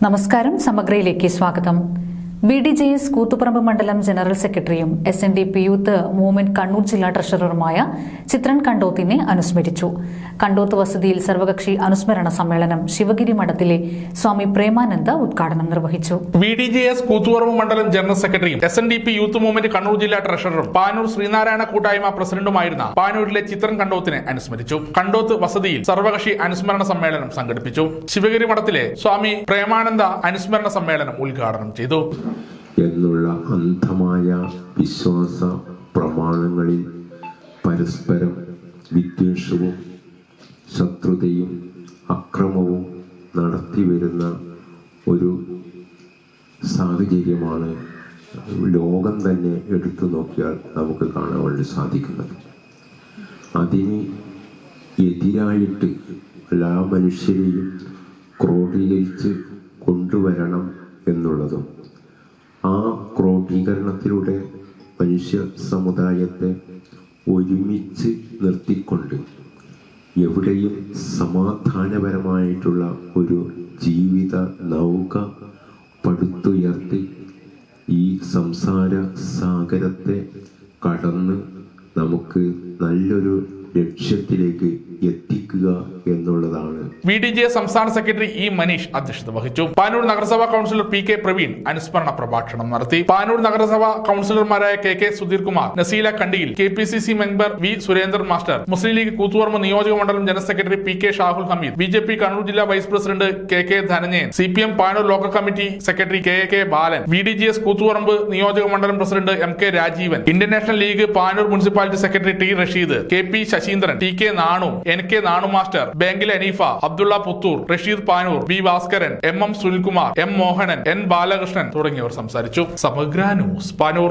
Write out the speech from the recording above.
നമസ്കാരം. സമഗ്രയിലേക്ക് സ്വാഗതം. BDJS കൂത്തുപറമ്പ് മണ്ഡലം ജനറൽ സെക്രട്ടറിയും SNDP യൂത്ത് മൂവ്മെന്റ് കണ്ണൂർ ജില്ലാ ട്രഷററുമായ ചിത്രൻ കണ്ടോത്തിനെ അനുസ്മരിച്ചു. കണ്ടോത്ത് വസതിയിൽ സർവകക്ഷി അനുസ്മരണ സമ്മേളനം ശിവഗിരി മഠത്തിലെ സ്വാമി പ്രേമാനന്ദ ഉദ്ഘാടനം നിർവഹിച്ചു. BDJS കൂത്തുപറമ്പ് മണ്ഡലം ജനറൽ സെക്രട്ടറിയും SNDP യൂത്ത് മൂവ്മെന്റ് കണ്ണൂർ ജില്ലാ ട്രഷററും പാനൂർ ശ്രീനാരായണ കൂട്ടായ്മ പ്രസിഡന്റുമായിരുന്ന പാനൂരിലെ ചിത്രൻ കണ്ടോത്തിനെ അനുസ്മരിച്ചു. കണ്ടോത്ത് വസതിയിൽ സർവകക്ഷി അനുസ്മരണ സമ്മേളനം സംഘടിപ്പിച്ചു. ശിവഗിരി മഠത്തിലെ സ്വാമി പ്രേമാനന്ദ അനുസ്മരണ സമ്മേളനം ഉദ്ഘാടനം ചെയ്തു. എന്നുള്ള അന്ധമായ വിശ്വാസ പ്രമാണങ്ങളിൽ പരസ്പരം വിദ്വേഷവും ശത്രുതയും അക്രമവും നടത്തിവരുന്ന ഒരു സാഹചര്യമാണ് ലോകം തന്നെ എടുത്തു നോക്കിയാൽ നമുക്ക് കാണാൻ വേണ്ടി സാധിക്കുന്നത്. അതിന് എതിരായിട്ട് എല്ലാ മനുഷ്യരെയും ക്രോഡീകരിച്ച് കൊണ്ടുവരണം എന്നുള്ളതും ആ ക്രോഡീകരണത്തിലൂടെ മനുഷ്യ സമുദായത്തെ ഒരുമിച്ച് നിർത്തിക്കൊണ്ട് എവിടെയും സമാധാനപരമായിട്ടുള്ള ഒരു ജീവിത നൗക പടുത്തുയർത്തി ഈ സംസാര സാഗരത്തെ കടന്ന് നമുക്ക് നല്ലൊരു ലക്ഷ്യത്തിലേക്ക് എത്തിക്കുക എന്നുള്ളതാണ്. BDJS സംസ്ഥാന സെക്രട്ടറി E. മനീഷ് അധ്യക്ഷത വഹിച്ചു. പാനൂർ നഗരസഭാ കൗൺസിലർ P. K. പ്രവീൺ അനുസ്മരണ പ്രഭാഷണം നടത്തി. പാനൂർ നഗരസഭാ കൗൺസിലർമാരായ K. സുധീർ കുമാർ, നസീല കണ്ടിയിൽ, KPCC member V. Surendran master, Muslim league Koothuparamba നിയോജക മണ്ഡലം general secretary P. K. Shahul Hameed, BJP Kannur ജില്ലാ vice president K. Dhananjayan, CPM Panoor local committee secretary K. Balan, BDJS Koothuparamba നിയോജക മണ്ഡലം president M. K. Rajeevan, Indian National League Panoor municipality secretary T. Rasheed, KP. Sasheendran, T. K. Nanu, N. K. Nanu master, ബാങ്കിൽ Aneefa, Abdulla Puthur, Rasheed Panoor, B. Bhaskaran, M. Sunilkumar, M. Mohanan, N. Balakrishnan തുടങ്ങിയവർ സംസാരിച്ചു. സമഗ്ര news Panoor.